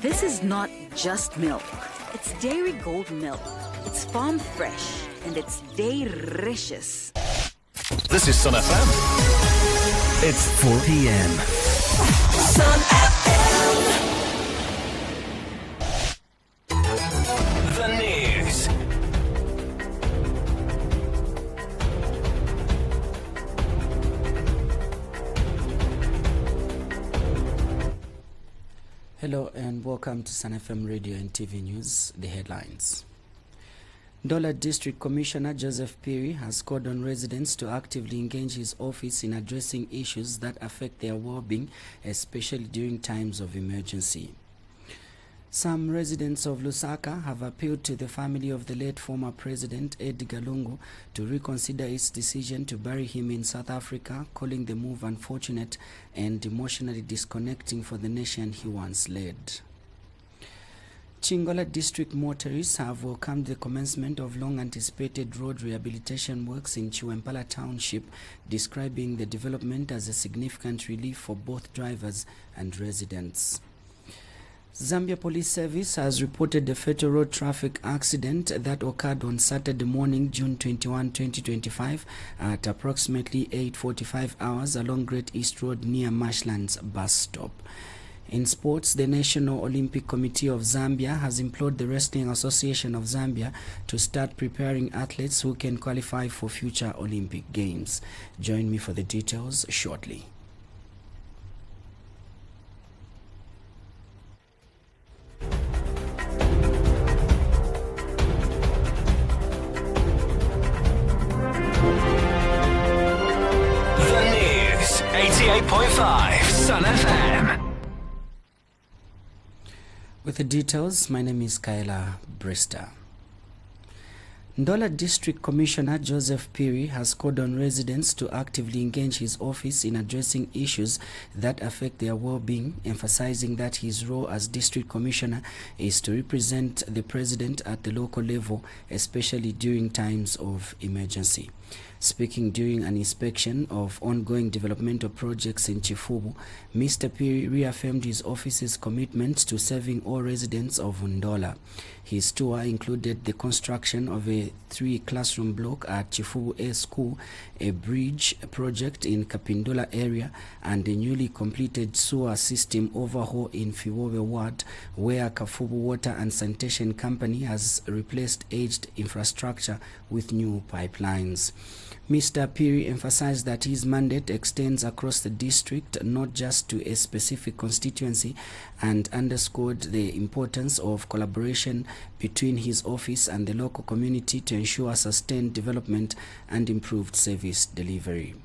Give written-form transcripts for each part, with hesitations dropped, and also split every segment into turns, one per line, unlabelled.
This is not just milk. It's Dairy Gold milk. It's farm fresh and it's delicious.
This is Sun FM. It's 4 p.m.
Sun FM.
The news.
Hello and welcome to Sun FM Radio and TV News. The headlines. Ndola District Commissioner Joseph Phiri has called on residents to actively engage his office in addressing issues that affect their well-being, especially during times of emergency. Some residents of Lusaka have appealed to the family of the late former President Edgar Lungu to reconsider its decision to bury him in South Africa, calling the move unfortunate and emotionally disconnecting for the nation he once led. Chingola District motorists have welcomed the commencement of long-anticipated road rehabilitation works in Chiwempala Township, describing the development as a significant relief for both drivers and residents. Zambia Police Service has reported a fatal road traffic accident that occurred on Saturday morning, June 21, 2025, at approximately 8:45 hours along Great East Road near Marshlands bus stop. In sports, the National Olympic Committee of Zambia has implored the Wrestling Association of Zambia to start preparing athletes who can qualify for future Olympic Games. Join me for the details shortly.
The news. 88.5 Sun FM.
With the details, my name is Kyla Brister. Ndola District Commissioner Joseph Phiri has called on residents to actively engage his office in addressing issues that affect their well-being, emphasizing that his role as District Commissioner is to represent the President at the local level, especially during times of emergency. Speaking during an inspection of ongoing developmental projects in Chifubu, Mr. Phiri reaffirmed his office's commitment to serving all residents of Ndola. His tour included the construction of a 3-classroom block at Chifubu A School, a bridge project in Kapindula area, and a newly completed sewer system overhaul in Fiwobe Ward, where Kafubu Water and Sanitation Company has replaced aged infrastructure with new pipelines. Mr. Phiri emphasized that his mandate extends across the district, not just to a specific constituency, and underscored the importance of collaboration between his office and the local community to ensure sustained development and improved service delivery.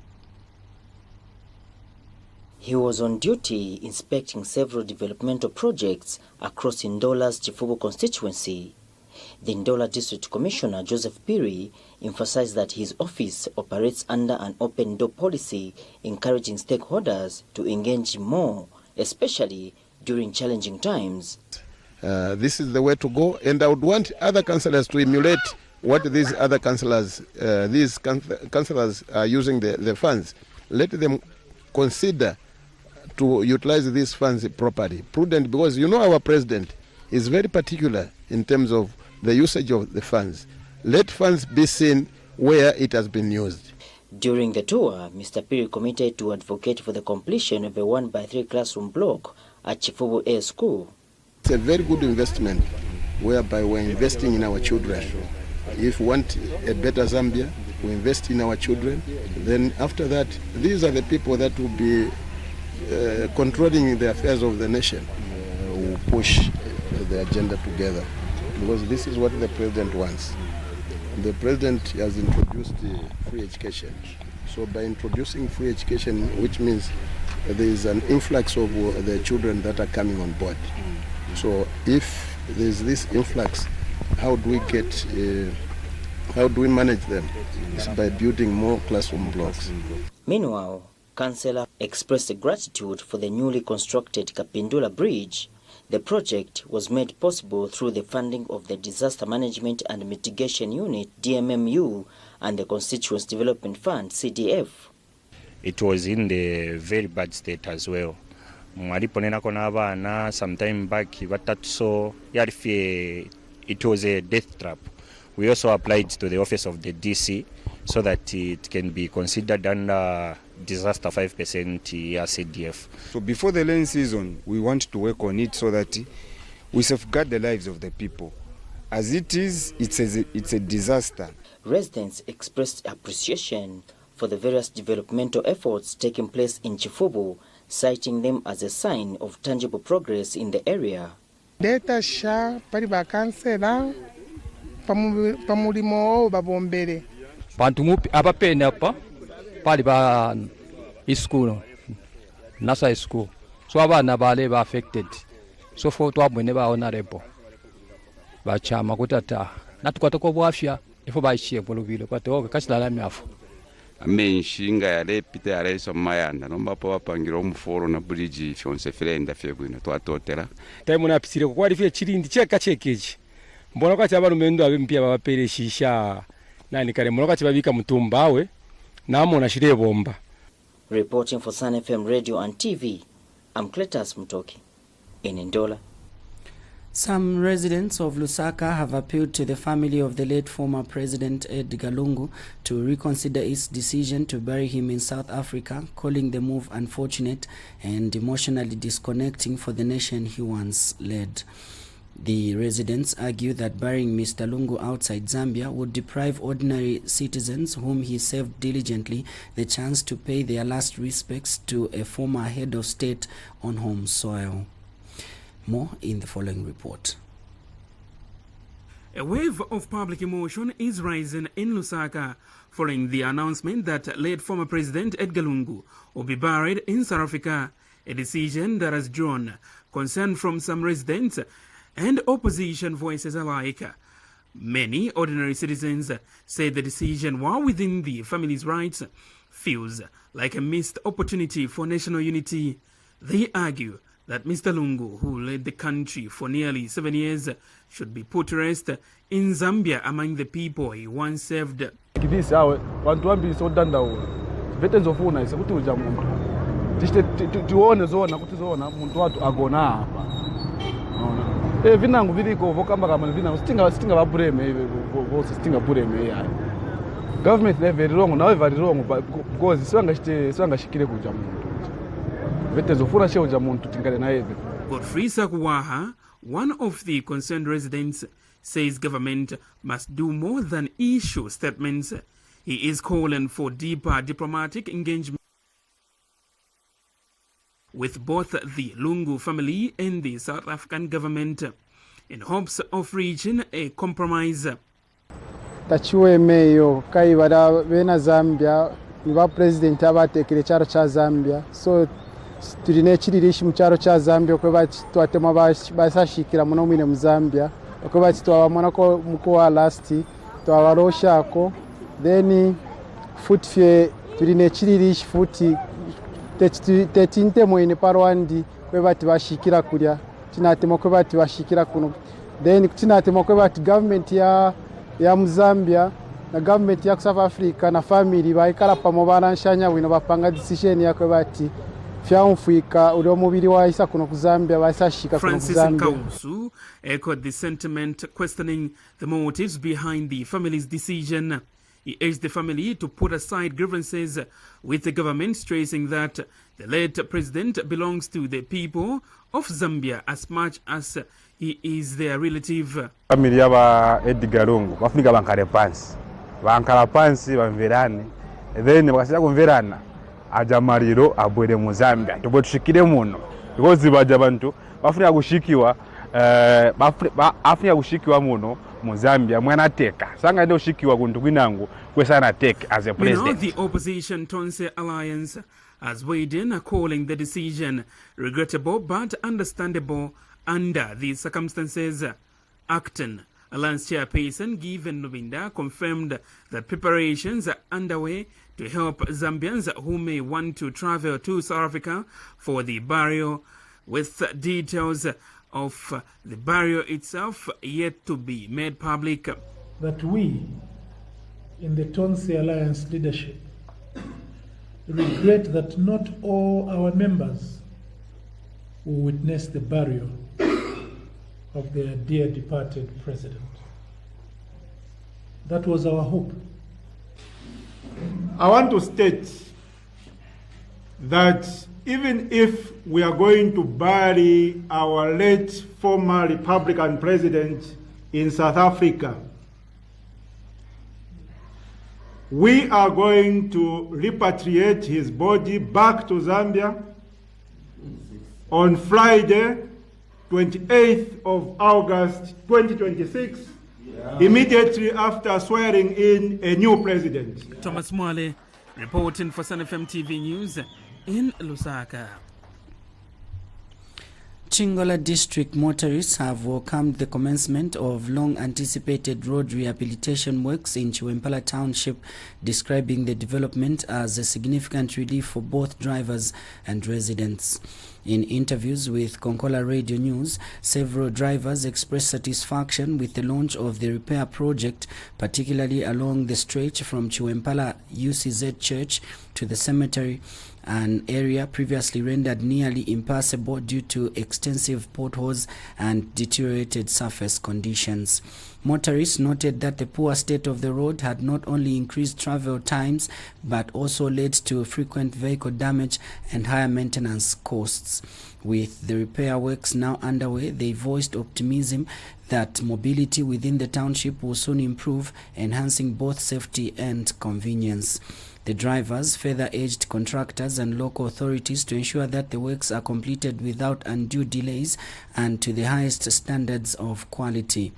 He was on duty inspecting several developmental projects across Ndola's Chifubu constituency. The Ndola District Commissioner Joseph Phiri emphasized that his office operates under an open-door policy, encouraging stakeholders to engage more, especially during challenging times.
This is the way to go, and I would want other councillors to emulate what these other councillors, councillors are using the funds. Let them consider to utilize these funds properly, prudent, because you know our president is very particular in terms of the usage of the funds. Let funds be seen where it has been used.
During the tour, Mr. Phiri committed to advocate for the completion of a 1x3 classroom block at Chifubu A School.
It's a very good investment whereby we're investing in our children. If we want a better Zambia, we invest in our children. Then after that, these are the people that will be controlling the affairs of the nation. We'll push the agenda together, because this is what the president wants. The president has introduced free education. So by introducing free education, which means there is an influx of the children that are coming on board. So if there is this influx, how do we manage them? It's by building more classroom blocks.
Meanwhile, Councillor expressed gratitude for the newly constructed Kapindula Bridge. The project was made possible through the funding of the Disaster Management and Mitigation Unit, DMMU, and the Constituency Development Fund, CDF.
It was in the very bad state as well. Mwaliponenako n'abaana sometime back batatuso yalife it was a death trap. We also applied to the office of the DC so that it can be considered under disaster 5% CDF.
So before the rain season, we want to work on it so that we safeguard the lives of the people. As it is, it's a disaster.
Residents expressed appreciation for the various developmental efforts taking place in Chifubu, citing them as a sign of tangible progress in the area.
Data sha pali bakansela pamulimo babombere.
Bantu mupi abapene apa pali ba iskulu nasa iskulu. So abana bale ba affected. So for twabone ba honorable. Ba chama kutata natukwata ko bwafya ifo ba ishiye polubile kwatoka kachilala myafu.
Amenyishinga yale pita yale somayanda nomba po bapangira omuforo na bridge fyonse frenda fyebwino twatotera
time na pisire ko ari fye chirindi cheka chekeji mbona kwa chaba lumendo abimpia babapere shisha nani kare mbona kwa chibabika mutumbawe namo na shire bomba.
Reporting for Sun FM Radio and TV, I'm Cletus Mutoki in Ndola.
Some residents of Lusaka have appealed to the family of the late former President Edgar Lungu to reconsider its decision to bury him in South Africa, calling the move unfortunate and emotionally disconnecting for the nation he once led. The residents argue that burying Mr. Lungu outside Zambia would deprive ordinary citizens whom he served diligently the chance to pay their last respects to a former head of state on home soil. More in the following report.
A wave of public emotion is rising in Lusaka following the announcement that late former President Edgar Lungu will be buried in South Africa, a decision that has drawn concern from some residents and opposition voices alike. Many ordinary citizens say the decision, while within the family's rights, feels like a missed opportunity for national unity. They argue that Mr. Lungu, who led the country for nearly 7 years, should be put to rest in Zambia among the people he once served.
This hour, wantu wambi so danda wo. Veterans of una isa kuti uja muntu. Tione zona kuti zona muntu watu agona hapa. Unaona. Vinangu viliko vokamba kama vinangu stinga babureme vose stinga bureme yayi. Government they very wrong, now very wrong because swanga shikire kuja muntu.
Godfrey Sakuwaha, one of the concerned residents, says government must do more than issue statements. He is calling for deeper diplomatic engagement with both the Lungu family and the South African government in hopes of reaching a compromise.
Tachiwe meyo kai bada bena Zambia niba president abatekere cyaro cha Zambia so turine kiririshi mu cyaro cha Zambia ko batwatema basashikira muno mwine mu Zambia ko batwabamona ko muko wa last twabarosha ko then futfye turine kiririshi futi tetinte moine parwandi ko batibashikira kurya tinatema ko batibashikira kuno then tinatema ko bat government ya Zambia na government ya South Africa na family baikala pamo baranshanya wino bapanga decision yakwe bati fyamfuika uri mubiri wa isa kuno kuzambia basashika kuno kuzambia.
Francis Nkausu echoed the sentiment questioning the motives behind the family's decision. He urged the family to put aside grievances with the government, stressing that the late president belongs to the people of Zambia as much as he is their relative.
Family yaba Edgar Lungu bafunika bankara pansi bamverane then bakasha kumverana aja mariro abwere mu Zambia tubo tushikire muno because baje abantu bafunika gushikiwa afunika gushikiwa muno mu Zambia mwana teka sanga ndio shikiwa kuntu kwinangu kwesana take as a president.
The opposition Tonse Alliance has weighed in, calling the decision regrettable but understandable under the circumstances. Acton Alliance chairperson Given Nubinda confirmed that preparations are underway to help Zambians who may want to travel to South Africa for the burial, with details of the burial itself yet to be made public.
That we, in the Tonsi Alliance leadership regret that not all our members will witness the burial of their dear departed president. That was our hope.
I want to state that even if we are going to bury our late former Republican president in South Africa, we are going to repatriate his body back to Zambia on Friday, 28th of August 2026, immediately after swearing in a new president.
Thomas Mwale reporting for Sun FM TV News in Lusaka.
Chingola district motorists have welcomed the commencement of long-anticipated road rehabilitation works in Chiwempala Township, describing the development as a significant relief for both drivers and residents. In interviews with Konkola Radio News, several drivers expressed satisfaction with the launch of the repair project, particularly along the stretch from Chiwempala UCZ Church to the cemetery, an area previously rendered nearly impassable due to extensive potholes and deteriorated surface conditions. Motorists noted that the poor state of the road had not only increased travel times but also led to frequent vehicle damage and higher maintenance costs. With the repair works now underway, they voiced optimism that mobility within the township will soon improve, enhancing both safety and convenience. The drivers further urged contractors and local authorities to ensure that the works are completed without undue delays and to the highest standards of quality.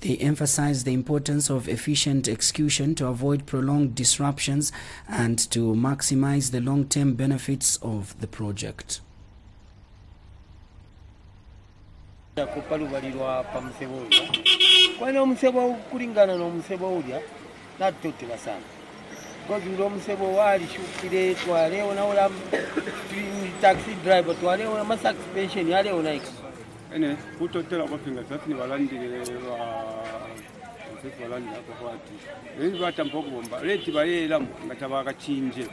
They emphasized the importance of efficient execution to avoid prolonged disruptions and to maximize the long-term benefits of the project.
Because omusebo wali shukire twalewo naola taxi driver twalewo ma suspension yalewo naika
ene kutotela bapinga safi ni balandire balandira ko kwati lezi batampa kubomba leti bayela ngatabaka chinje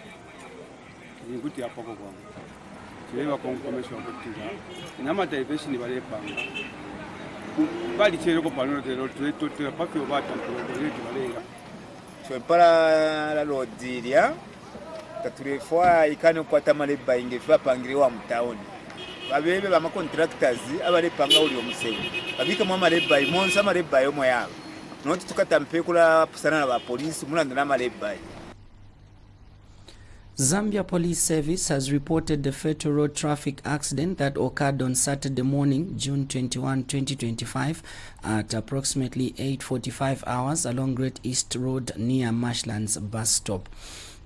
nikuti hapo kwa kileba confirmation kutinga inama television balepanga bali chero ko pano tero tutotela papio batampa leti balela
Chiwempala la lodiria tatulefwa ikane kwata maleba ingefa pangiriwa mtaoni babebe ba contractors abalepanga uli omusebo babika mwa maleba imonsa maleba yomo yabo noti tukatampekula pusana na ba police mulanda na maleba.
Zambia Police Service has reported the fatal road traffic accident that occurred on Saturday morning, June 21, 2025, at approximately 8:45 hours along Great East Road near Marshlands bus stop.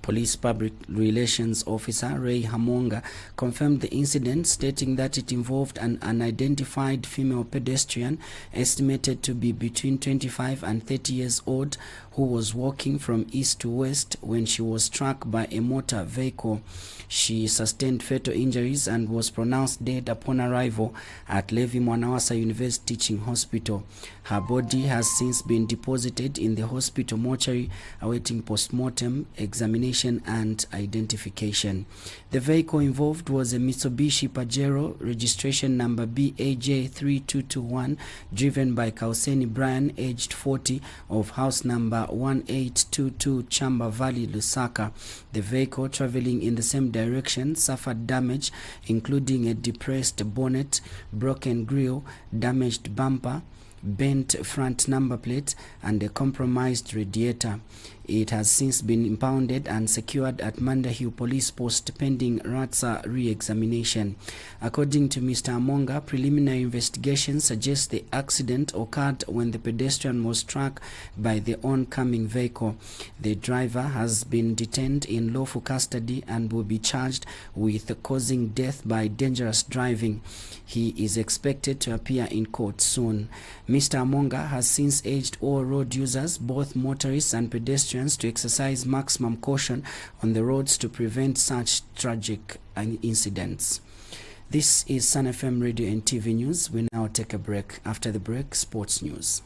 Police Public Relations Officer Ray Hamonga confirmed the incident, stating that it involved an unidentified female pedestrian estimated to be between 25 and 30 years old who was walking from east to west when she was struck by a motor vehicle. She sustained fatal injuries and was pronounced dead upon arrival at Levi Mwanawasa University Teaching Hospital. Her body has since been deposited in the hospital mortuary awaiting post-mortem examination and identification. The vehicle involved was a Mitsubishi Pajero, registration number BAJ3221, driven by Kauseni Brian, aged 40, of house number 1822 Chamba Valley, Lusaka. The vehicle, traveling in the same direction, suffered damage including a depressed bonnet, broken grille, damaged bumper, bent front number plate and a compromised radiator. It has since been impounded and secured at Mandahill Police Post pending RATSA re-examination. According to Mr. Amonga, preliminary investigation suggests the accident occurred when the pedestrian was struck by the oncoming vehicle. The driver has been detained in lawful custody and will be charged with causing death by dangerous driving. He is expected to appear in court soon. Mr. Amonga has since urged all road users, both motorists and pedestrians, to exercise maximum caution on the roads to prevent such tragic incidents. This is Sun FM Radio and TV News. We now take a break. After the break, sports news.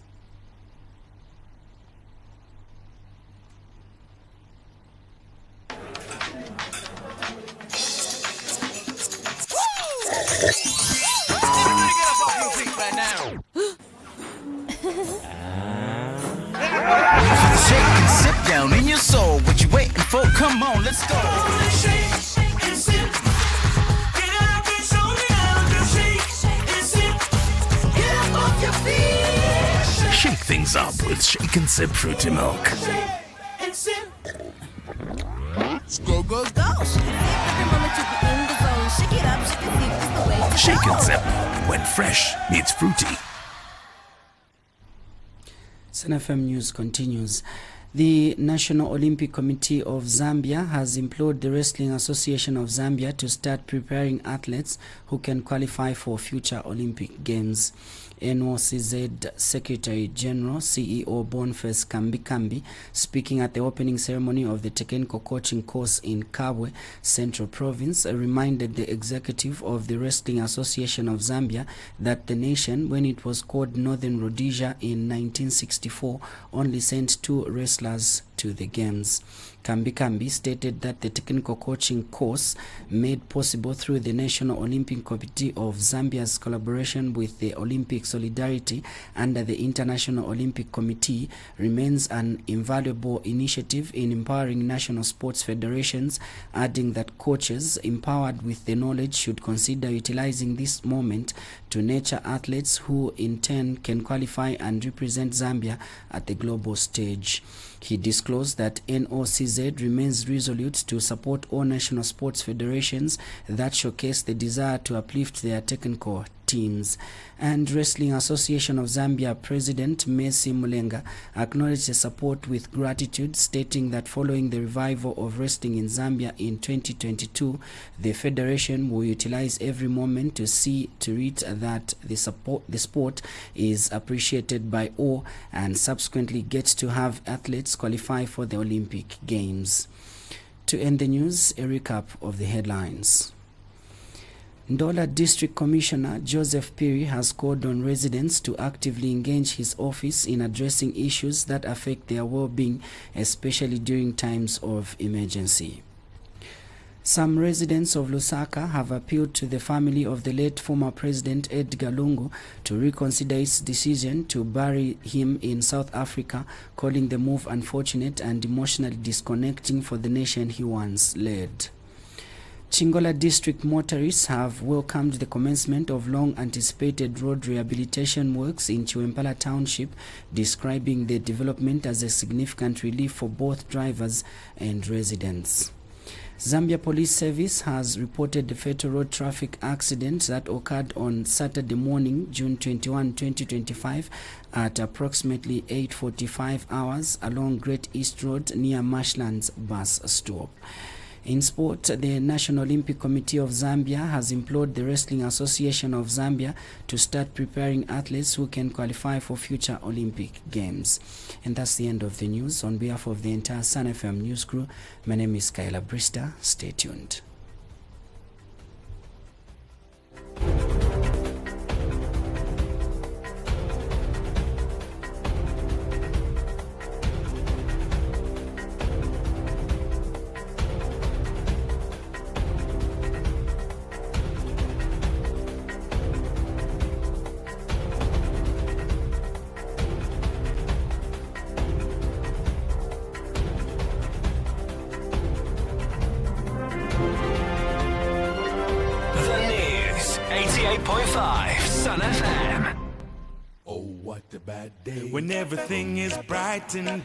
beautiful. Come on, let's go.
Shake and sip. Get up and show me how to shake and sip. Get up off your feet.
Shake things up with Shake and Sip Fruity Milk.
Shake and sip. Go, go, go. Every moment you be in the zone. Shake it up, shake it is the way to
Shake
go.
and Sip, when fresh meets fruity.
Sun FM News continues. The National Olympic Committee of Zambia has implored the Wrestling Association of Zambia to start preparing athletes who can qualify for future Olympic Games. NOCZ Secretary General CEO Boniface Kambi, speaking at the opening ceremony of the technical coaching course in Kabwe, Central Province, reminded the executive of the Wrestling Association of Zambia that the nation, when it was called Northern Rhodesia in 1964, only sent 2 wrestlers to the Games. Kambi stated that the technical coaching course, made possible through the National Olympic Committee of Zambia's collaboration with the Olympic Solidarity under the International Olympic Committee, remains an invaluable initiative in empowering national sports federations, adding that coaches empowered with the knowledge should consider utilizing this moment to nurture athletes who in turn can qualify and represent Zambia at the global stage. He disclosed that NOCZ remains resolute to support all national sports federations that showcase the desire to uplift their technical teams. And Wrestling Association of Zambia President Messi Mulenga acknowledged the support with gratitude, stating that following the revival of wrestling in Zambia in 2022, the federation will utilize every moment to see to it that the sport is appreciated by all and subsequently gets to have athletes qualify for the Olympic Games. To end the news, a recap of the headlines. Ndola District Commissioner Joseph Piri has called on residents to actively engage his office in addressing issues that affect their well-being, especially during times of emergency. Some residents of Lusaka have appealed to the family of the late former President Edgar Lungu to reconsider its decision to bury him in South Africa, calling the move unfortunate and emotionally disconnecting for the nation he once led. Chingola District motorists have welcomed the commencement of long-anticipated road rehabilitation works in Chiwempala Township, describing the development as a significant relief for both drivers and residents. Zambia Police Service has reported the fatal road traffic accident that occurred on Saturday morning, June 21, 2025, at approximately 8:45 hours along Great East Road near Marshlands bus stop. In sport, the National Olympic Committee of Zambia has implored the Wrestling Association of Zambia to start preparing athletes who can qualify for future Olympic Games. And that's the end of the news. On behalf of the entire Sun FM news crew, my name is Kyla Brista. Stay tuned.
The news, 88.5 Sun FM.
Oh, what a bad day when everything is bright and